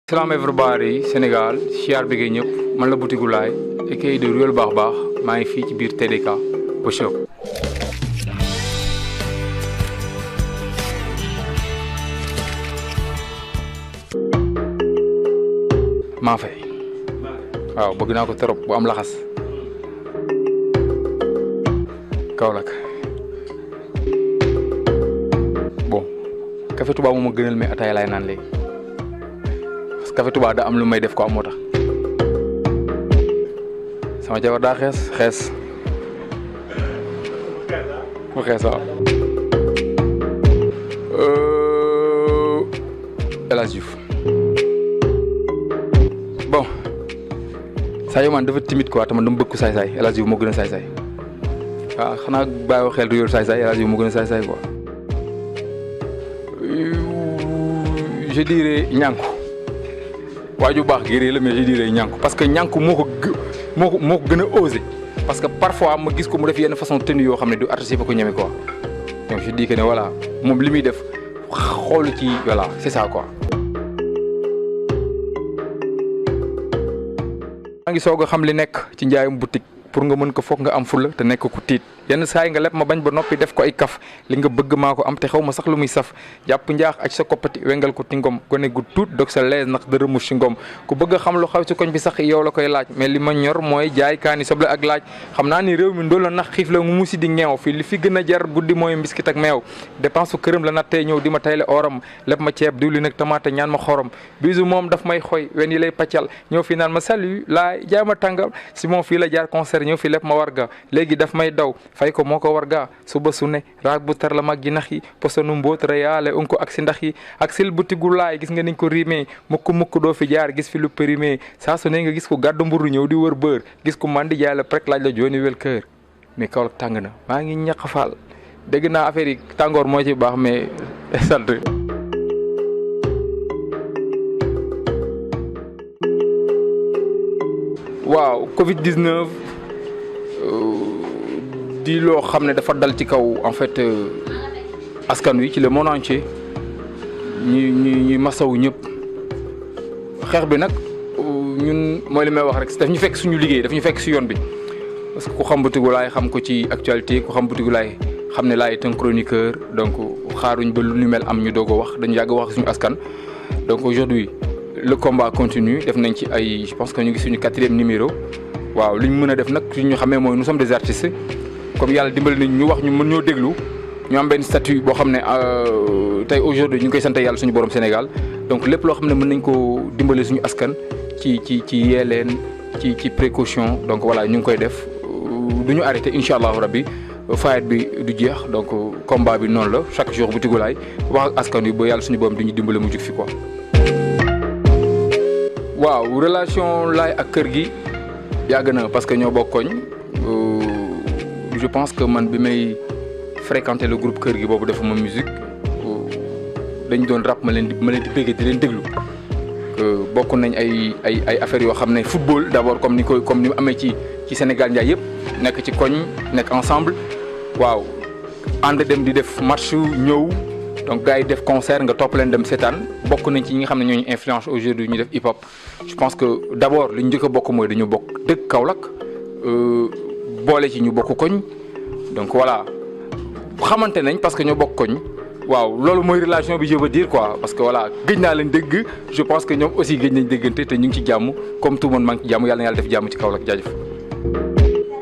Salam everybody Sénégal siyaar bi ngay ñëpp man la Boutique Laye aka de Ruelle baax baax maa ngi fii ci biir TDK Workshop. maa fay waaw bëgg naa ko trop bu am laxas Kaolack bon café Touba moo ma gënal mais ataaya laay naan léegi parce que café Touba da am lu may def ko am moo tax sama jabar daa xees mu xees waaw El Hadj Diouf bon Sadio man dafa timide quoi te man dama bëgg ko saay-saay El Hadj Diouf moo gën a saay-saay waaw xanaa bàyyi xel du yor saay-saay El Hadj Diouf moo gën a saay-saay quoi je dirais ñànku waaju baax géré la mais je dirais ñànku parce que ñànku moo ko gën a osé parce que parfois ma gis ko mu def yenn façon tenue yoo xam ne du artiste fa ko ñeme quoi donc je dis que ne voilà moom li muy def xoolu ci voilà c'est ça quoi. maa ngi soog a xam li nekk ci njaayum boutique pour nga mën ko foog nga am fulla te nekk ku tiit yenn saa yi nga leb ma bañ ba noppi def ko ay kaf li nga bëgg maa ko am te xaw ma sax lu muy saf jàpp njaax ak sa koppati wengal ko tingom gone gu tuut dog sa lees ndax dërë mu si ngom ku bëgg a xam lu xaw ci koñ bi sax yow la koy laaj mais li ma ñor mooy jaay kaani soble ak laaj xam naa ni réew mi ndoo la nax xiif la mu musi di ngeew fii li fi gën a jar guddi mooy mbiskit ak meew dépense fu këram la nattee ñëw di ma tayle oram leb ma ceeb diwli nag tamaate ñaan ma xorom bisu moom daf may xoy wen yi lay paccal ñëw fii naan ma salut laay jaay ma tàngal si moom fii la jaar concert ñëw fii leb ma warga léegi daf may daw fay ko moo ko warga suba su ne raag bu tar la mag ji nax yi posonu mbóot reyaale un ko ak si ndax yi ak sil Boutique Laye gis nga niñ ko rimee mukk doo fi jaar gis fi lu périmé saa su ne nga gis ko gàddu mburu ñëw di wër bër gis ko man di jaay la prek laaj la jooni wel kër mais Kaolack tàng na maa ngi ñaq faal dégg naa affaire yi tàngoor moo ci baax mais sant waaw Covid 19 di loo xam ne dafa dal ci kaw en fait askan wi ci le monde entier ñuy masawu ñëpp xeex bi nag ñun mooy li may wax rek daf ñu fekk suñu liggéey daf ñu fekk si yoon bi parce que ku xam Boutique Laye xam ko ci actualité ku xam Boutique Laye xam ne Laye est un chroniqueur donc xaaruñ ba lu ñu mel am ñu doog a wax dañu yàgg wax suñu askan donc aujourd'hui le combat continue def nañ ci ay je pense que ñu ngi suñu 4e numéro waaw li ñu mën a def nag suñu xamee mooy nous sommes des artistes comme yàlla dimbali nañ ñu wax ñu mën ñoo déglu ñu am benn statut boo xam ne tey aujourd'hui ñu ngi koy sant yàlla suñu borom Sénégal donc lépp loo xam ne mën nañ ko dimbali suñu askan ci yee leen ci précaution donc voilà ñu ngi koy def du ñu arrêté incha allahu rabbi fayet bi du jeex donc combat bi noonu la chaque jour Boutique Laye wax ak askan wi ba yàlla suñu borom di ñu dimbali mu jug fi quoi. waaw relation Laye ak kër gi yàgg na parce que ñoo bokk koñ je pense que man bi may fréquenter le groupe kër gi boobu dafa ma musique dañ doon rap ma leen di bëgg di leen déglu bokk nañ ay affaires yoo xam ne football d'abord comme ni mu amee ci Sénégal njaay yëpp nekk ci koñ nekk ensemble waaw ànd dem di def match ñëw donc gars yi def concert nga topp leen dem seetaan bokk nañ ci ñi nga xam ne ñooñu influence aujourd'hui ñu def hip hop je pense que d'abord li ñu njëkk a bokk mooy dañu bokk dëkk Kaolack boole ci ñu bokk koñ donc voilà xamante nañ parce que ñoo bokk koñ waaw loolu mooy relation bi je veux dire quoi parce que voilà gëj naa leen dégg je pense que ñoom aussi gëj nañ déggante te ñu ngi ci jàmm comme tout le monde maa ngi ci jàmm yàlla na yàlla def jàmm ci Kaolack jaajëf.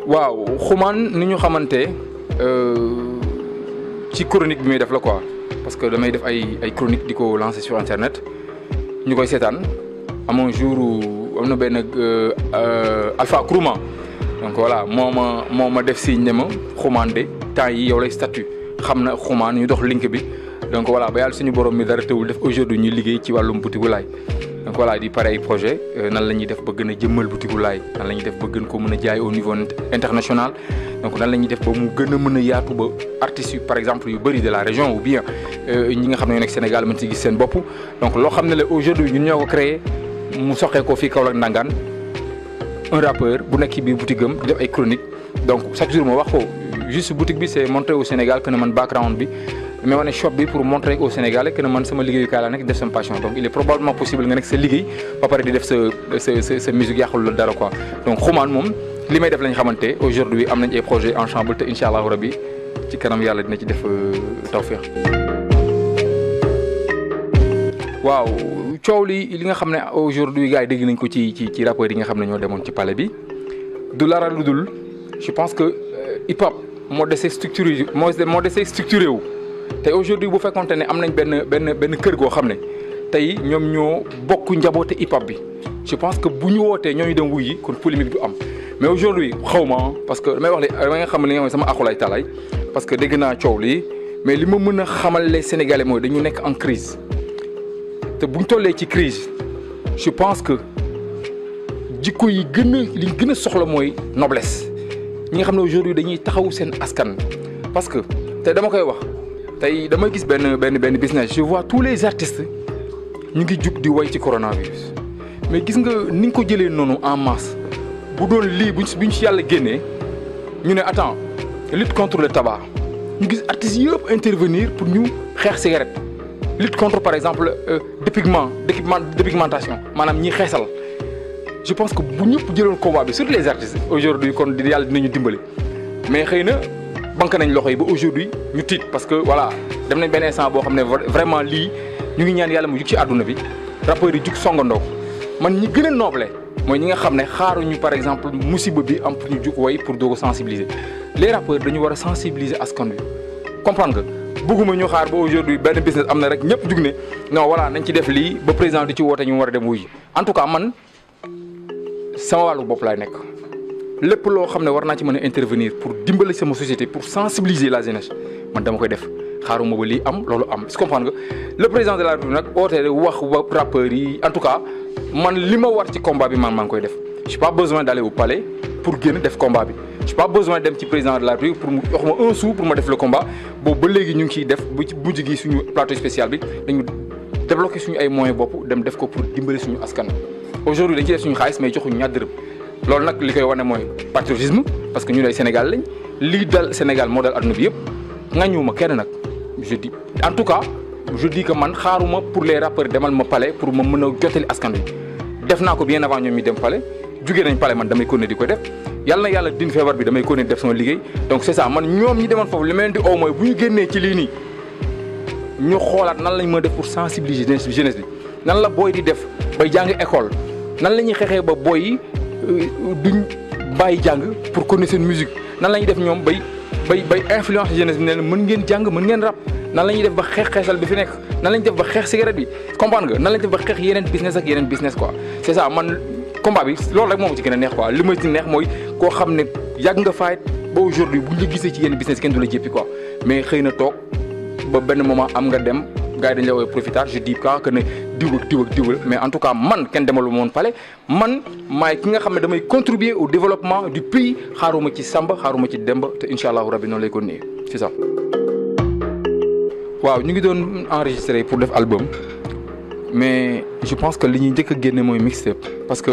waaw xumaan ni ñu xamante ci chronique bi muy def la quoi parce que damay def ay chronique di ko lancer sur internet ñu koy seetaan amoon jour am na benn Alpha Kourouma donc voilà moo ma def signe ne ma xumaan de temps yi yow lay statut xam na xumaan ñu dox link bi donc voilà ba yàlla suñu borom mi dara teewul def aujourd'hui ñuy liggéey ci wàllum Boutique Laye donc voilà di pare ay projet nan la ñuy def ba gën a jëmmal Boutique Laye nan la ñuy def ba gën ko mën a jaay au niveau international donc nan la ñuy def ba mu gën a mën a yaatu ba artistes yu par exemple yu bëri de la région ou bien ñi nga xam ne ñoo nekk Sénégal mën si gis seen bopp donc loo xam ne la aujourd'hui ñun ñoo ko créé mu soxee ko fii Kaolack Ndangaan un rappeur bu nekk ci biir boutique am di def ay chronique donc chaque jour moo wax ko juste boutique bi c'est montré au Sénégal que ne man background bi damay wane shop bi pour montrer aux Sénégalais que ne man sama liggéeyukaay laa nekk def sama passion donc il est probablement possible nga nekk sa liggéey ba pare di def sa musique yàqul la dara quoi donc xumaan moom li may def lañ xamante aujourd'hui am nañ ay projets ensemble te incha allahu rabbi ci kanam yàlla dina ci def tawféex. waaw coow li nga xam ne aujourd'hui gars yi dégg nañ ko ci rappeurs yi nga xam ne ñoo demoon ci palais bi du lara lu dul je pense que hip hop moo desee structuré wu te aujourd'hui bu fekkonte ne am nañ benn kër goo xam ne tey ñoom ñoo bokk njaboote hip hop bi je pense que bu ñu wootee ñooñu dem wuy yi kon polémique du am mais aujourd'hui xaw ma parce que damay wax li nga xam ne li nga xam ne sama akulaay talaay parce que dégg naa coow lii mais li ma mën a xamal les Sénégalais mooy dañu nekk en crise te bu ñu tollee ci crise je pense que jikko yi li gën a soxla mooy noblesse ñi nga xam ne aujourd'hui dañuy taxawu seen askan parce que tey dama koy wax tey damay gis benn business je vois tous les artistes ñu ngi jug di way ci coronavirus mais gis nga ni nga ko jëlee noonu en masse bu doon lii buñ ci yàlla génnee ñu ne attends lutte contre le tabac ñu gis artistes yëpp intervenir pour ñu xeex cigarette lutte contre par exemple dépigmentation maanaam ñi xeesal je pense que bu ñëpp jëloon combat bi surtout les artistes aujourd'hui kon di yàlla dinañu dimbali mais xëy na banque nañ loxo yi ba aujourd'hui ñu tiit parce que voilà dem nañ benn instant boo xam ne vraiment lii ñu ngi ñaan yàlla mu jug ci àdduna bi rappeurs yi jug songandoo man ñi gën a noble mooy ñi nga xam ne xaaruñu par exemple musiba bi am pour ñu jug way pour doog a sensibiliser les rappeurs dañu war a sensibiliser askan wi comprendre nga bëgguma ñu xaar ba aujourd'hui benn business am na rek ñëpp jug ne non voilà nañ ci def lii ba président di ci woote ñu war a dem wuy en tout cas man sama wàllu bopp laay nekk lépp loo xam ne war naa ci mën a intervenir pour dimbali sama société pour sensibiliser la jeunesse man dama koy def xaaruma ba lii am loolu am est-ce que comprendre nga le président de la République nag oote wax ba rappeurs yi en tout cas man li ma war ci combat bi maa ngi koy def j'ai pas besoin d'aller au palais pour génn def combat bi j'ai pas besoin dem ci président de la République pour mu jox ma un sou pour ma def le combat boobu ba léegi ñu ngi ciy def bu mujj gi suñu plateau spécial bi dañu débloqué suñu ay moyens bopp dem def ko pour dimbali suñu askan aujourd'hui dañ ci def suñu xaalis mais joxuñu ñaar dërëm loolu nag li koy wane mooy patriotisme parce que ñu lay Sénégal lañ lii dal Sénégal moo dal adduna bi yëpp ngañuwuma kenn nag je dis en tout cas je dis que man xaaruma pour les rappeurs demal ma palais pour ma mën a jottali askan wi def naa ko bien avant ñoom ñu dem palais jugee nañ palais man damay continuer di ko def yàlla na yàlla din feebar bi damay continuer def sama liggéey donc c'est ça man ñoom ñi demoon foofu li ma leen di oo mooy bu ñu génnee ci lii nii ñu xoolaat nan lañ mën a def pour sensibiliser jeunesse bi nan la booy di def bay jàng école nan la ñuy xeexee ba booy yi duñ bàyyi jàng pour connaître seen musique nan la ñuy def ñoom bay influence jeunesse bi ne mën ngeen jàng mën ngeen rap nan la ñuy def ba xeex xeesal bi fi nekk nan la ñuy def ba xeex cigarette bi comprendre nga nan la ñuy def ba xeex yeneen business quoi c'est ça man combat bi loolu rek moom ci gën a neex quoi li ma ci neex mooy koo xam ne yàgg nga fight ba aujourd'hui buñ la gisee ci yenn business kenn du la jéppi quoi mais xëy na toog ba benn moment am nga dem gars yi dañ la woowee profitage je dis pas que ne diw mais en tout cas man kenn demalu moon pale man maay ki nga xam ne damay contribuer au développement du pays xaaruma ci Samba xaaruma ci Demba te incha allahu rabbi noonu lay ko nii c'est ça. waaw ñu ngi doon enregistrer pour def album mais je pense que li ñuy njëkk a génne mooy mixtape parce que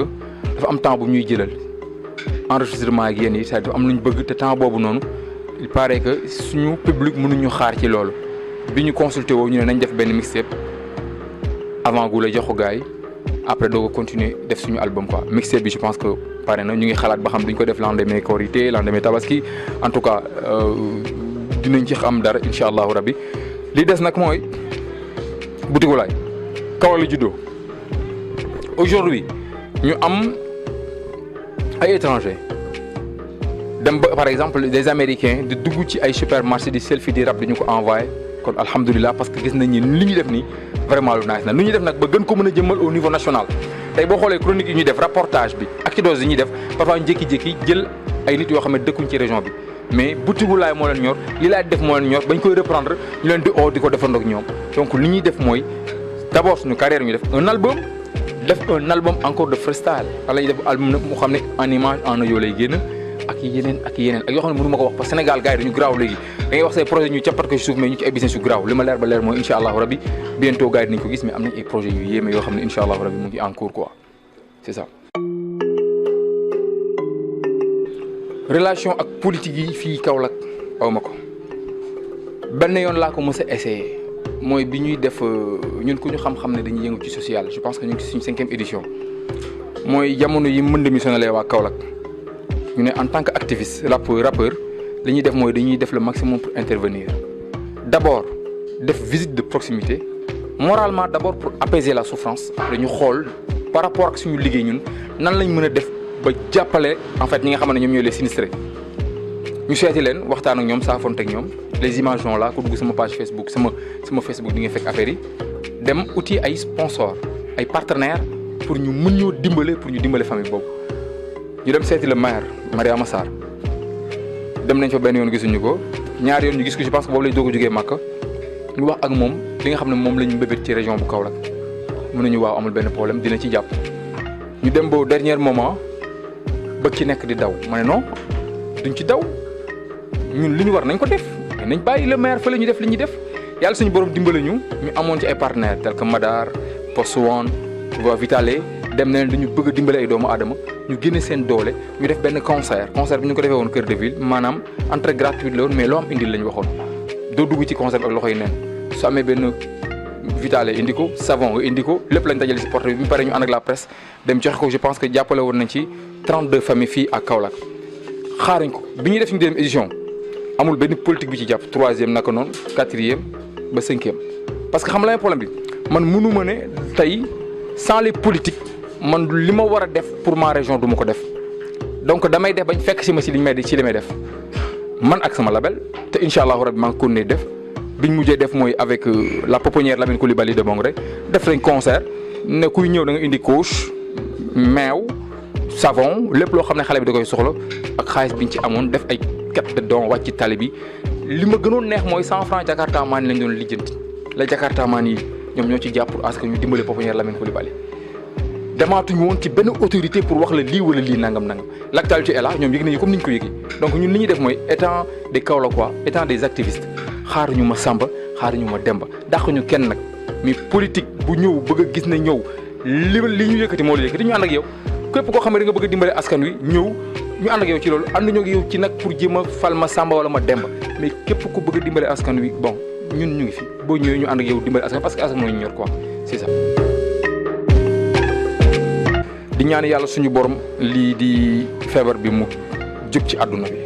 dafa am temps bu ñuy jëlal enregistrement ak yéen yi c'est-à-dire am lu ñu bëgg te temps boobu noonu il paraît que suñu public mënuñu xaar ci loolu. bi ñu consulté woo ñu ne nañ def benn mixtape avant gu la jox ko gars yi après doo ko continuer def suñu album quoi mixtape bi je pense que pare na ñu ngi xalaat ba xam duñ ko def lendemain Korité lendemain Tabaski en tout cas dinañ ci xam dara incha allahu rabbi li des nag mooy Boutique Laye Kaolack la juddoo aujourd'hui ñu am ay étrangers dem ba par exemple des Américains di dugg ci ay supermarché di selfie di rap dañu ko envoyé. kon alhamdulilah parce que gis nañ ni li ñuy def nii vraiment lu nice na lu ñuy def nag ba gën ko mën a jëmmal au niveau national tey boo xoolee chronique yi ñuy def reportage bi ak ci dose yi ñuy def parfois ñu jékki-jékki jël ay nit yoo xam ne dëkkuñ ci région bi mais Boutique Laye moo leen ñor li laay def moo leen ñor bañ koy reprendre ñu leen di oo di ko defandoo ak ñoom donc li ñuy def mooy d'abord suñu carrière ñu def un album encore de freestyle wala ñu def album nag mu xam ne en image en audio lay génn ak yeneen ak yoo xam ne mënu ma ko wax parce que Sénégal gars yi dañu graaw léegi da ngay wax say projet ñu cappat ko ci suuf mais ñu ci ay business yu graaw li ma leer ba leer mooy incha allahu rabbi bientôt gars yi dinañ ko gis mais am nañ ay projets yu yéeme yoo xam ne incha allahu rabbi mu ngi en cours quoi c'est ça. relation ak politique yi fii Kaolack aw ma ko benn yoon laa ko mës a essayé mooy bi ñuy def ñun ku ñu xam-xam ne dañuy yëngu ci social je pense que ñu ngi ci suñu 5e édition mooy jamono yi mbënd mi sonalee waa Kaolack ñu ne en tant que activiste rappeur li ñuy def mooy dañuy def le maximum pour intervenir d'abord def visite de proximité moralement d'abord pour apaiser la souffrance après ñu xool par rapport ak suñu liggéey ñun nan lañ mën a def ba jàppale en fait ñi nga xam ne ñoom ñooy les sinistrés ñu seeti leen waxtaan ak ñoom saafonte ak ñoom les images sont là ku dugg sama page Facebook sama Facebook di nga fekk affaire yi dem uti ay sponsors ay partenaires pour ñu mën ñoo dimbale pour ñu dimbale famille boobu ñu dem seeti le maire Mariama Sarr dem nañ fa benn yoon gisuñu ko ñaari yoon ñu gis ko je pense que boobu lañ doog a jógee Màkka ñu wax ak moom li nga xam ne moom la ñu mbébét ci région bu Kaolack mën nañu waaw amul benn problème dina ci jàpp ñu dem ba dernier moment ba ki nekk di daw ma ne non duñ ci daw ñun li ñu war nañ ko def nañ bàyyi le maire fële ñu def li ñuy def yàlla suñu borom dimbale ñu amoon ci ay partenaires tels que Madar Post One Voix Vitale dem nañ dañu bëgg a dimbale ay doomu aadama ñu génne seen doole ñu def benn concert bi ñu ko defee woon Cœur de Ville maanaam entrée gratuite la woon mais loo am indil la ñu waxoon doo dugg ci concert bi ak loxo yi neen su amee benn Vitale indi ko savon indi ko lépp lañ dajale si porte bi mu pare ñu ànd ak la presse dem joxe ko je pense que jàppale woon nañ ci 32 familles fii à Kaolack xaaruñ ko bi ñuy def suñu deuxième édition amul benn politique bi ci jàpp 3e naka noonu 4e ba 5e parce que xam la problème bi man mënu ma ne tey sans les politiques man li ma war a def pour ma région du ma ko def donc damay def bañ fekk si ma si li may def man ak sama label te incha allahu rabi maa ngi continuer def biñ mujjee def mooy avec la pouponnière Lamine Coulibaly de Bongré def nañ concert ne kuy ñëw da nga indi couche meew savon lépp loo xam ne xale bi da koy soxla ak xaalis biñ ci amoon def ay quête de don wàcc ci tali bi li ma gënoon neex mooy 100 francs Jakarta maan lañ doon lijjanti la Jakarta maan yi ñoom ñoo ci jàpp pour que ñu dimbale pouponnière Lamine Coulibaly demaatuñu woon ci benn autorité pour wax la lii wala lii nangam l'actualité est là ñoom yëg nañu comme niñ ko yëgee donc ñun li ñuy def mooy étant des Kaolackois étant des activistes xaaruñu ma Samba xaaruñu ma Demba dàquñu kenn nag mais politique bu ñëw bëgg a gis ne ñëw li ñu yëkkati moo la yëkkati ñu ànd ak yow képp koo xam ne da nga bëgg a dimbale askan wi ñëw ñu ànd ak yow ci loolu ànduñu ak yow ci nag pour jéem a fal ma Samba wala ma Demba mais képp ku bëgg a dimbale askan wi bon ñun ñu ngi fi boo ñëwee ñu ànd ak yow dimbale askan parce que askan moo ñu ñor quoi c'est ça. di ñaan yàlla suñu borom lii di feebar bi mu jóg ci àdduna bi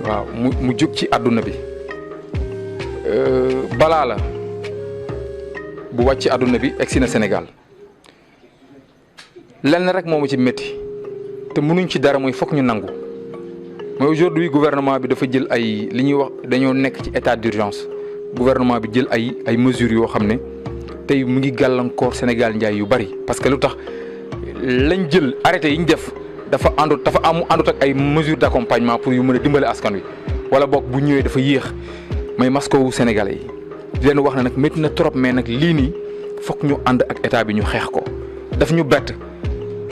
waaw mu jóg ci àdduna bi balaa la bu wàcc ci àdduna bi egsi na Sénégal lenn rek moo ma ci métti te mënuñ ci dara mooy fokk ñu nangu mooy aujourd'hui gouvernement bi dafa jël ay li ñuy wax dañoo nekk ci état d'urgence gouvernement bi jël ay mesures yoo xam ne tey mu ngi gàllankoor Sénégal njaay yu bari parce que lu tax lañ jël arrêté yi ñu def dafa àndut ak ay mesures d'accompagnement pour yu mën a dimbale askan wi wala boog bu ñëwee dafa yéex may maskowu Sénégalais yi di leen wax ne nag métti na trop mais nag lii nii fokk ñu ànd ak état bi ñu xeex ko daf ñu bett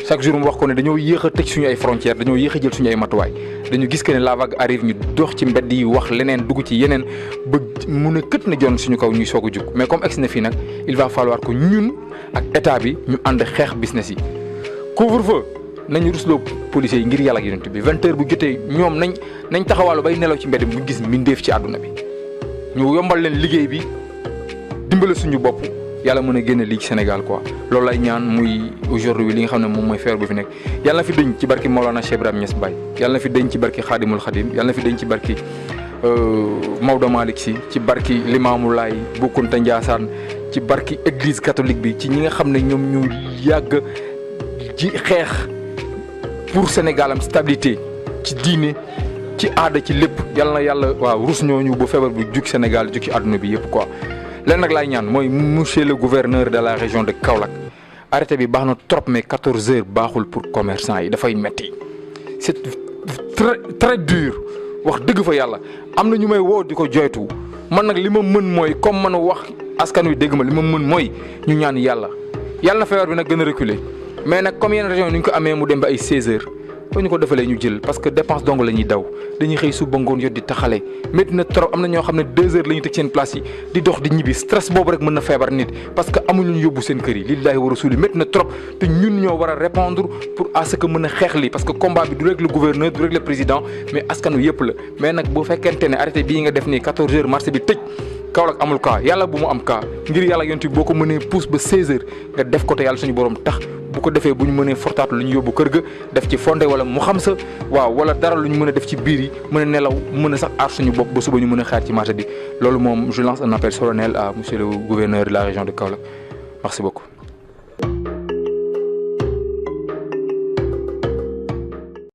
chaque jour mu wax ko ne dañoo yéex a tëj suñu ay frontières dañoo yéex a jël suñu ay matuwaay dañu gis que ne la vague arrive ñu dox ci mbedd yi wax leneen dugg ci yeneen ba mun a kët na jon suñu kaw ñuy soog a jug mais comme egsi na fii nag il va falloir que ñun ak état bi ñu ànd xeex business yi couvre-feu nañu rusloo policiers yi ngir yàlla ak yonent bi 20h bu jotee ñoom nañ taxawaalu bay nelaw ci mbedd bu gis mbindeef ci àdduna bi ñu yombal leen liggéey bi dimbale suñu bopp yàlla mën a génne lii ci Sénégal quoi loolu lay ñaan muy aujourd'hui li nga xam ne moom mooy feer bu fi nekk yàlla na fi dëñ ci barki Maolana Cheikh Ibrahima Niass Baye yàlla na fi dëñ ci barki Khadimul Khadim yàlla na fi dëñ ci barki Maodo Malick Sy ci barki Limamou Laye Bu Kunta Ndiassane ci barki église catholique bi ci ñi nga xam ne ñoom ñu yàgg ci xeex pour Sénégal am stabilité ci diine ci aada ci lépp yàlla na yàlla waaw rus ñooñu ba feebar bu jug Sénégal jug ci àdduna bi yëpp quoi. leen nag laay ñaan mooy monsieur le gouverneur de la région de Kaolack arrêté bi baax na trop mais 14 heures baaxul pour commerçant yi dafay metti c'est très très dur wax dëgg fa yàlla am na ñu may woo di ko joytu man nag li ma mën mooy comme man wax askan wi dégg ma li ma mën mooy ñu ñaan yàlla na feebar bi nag gën a reculer mais nag comme yenn région yi ni ñu ko amee mu dem ba ay 16 heures boo ñu ko defalee ñu jël parce que dépense dong la ñuy daw dañuy xëy suba ngoon yot di taxale métti na trop am na ñoo xam ne 2 heures la ñuy teg seen place yi di dox di ñibbi stress boobu rek mën na feebar nit parce que amuñu ñu yóbbu seen kër yi lillaahi wa rasuuli métti na trop te ñun ñoo war a répondre pour à ce que mën a xeex li parce que combat bi du rek le gouverneur du rek le président mais askanu yëpp la mais nag bu fekkente ne arrêté bii nga def nii 14 heures marché bi tëj Kaolack amul cas yàlla bu mu am cas ngir yàlla yonti boo ko mënee pousse ba 16 heures nga def ko te yàlla suñu borom tax bu ko defee bu ñu mënee fortaatu lu ñu yóbbu kër ga def ci fondé wala mu xam sa waaw wala dara lu ñu mën a def ci biir yi mën a nelaw mën a sax aar suñu bopp ba suba ñu mën a xaar ci marché bi loolu moom je lance un appel solennel à monsieur le gouverneur de la région de Kaolack merci beaucoup.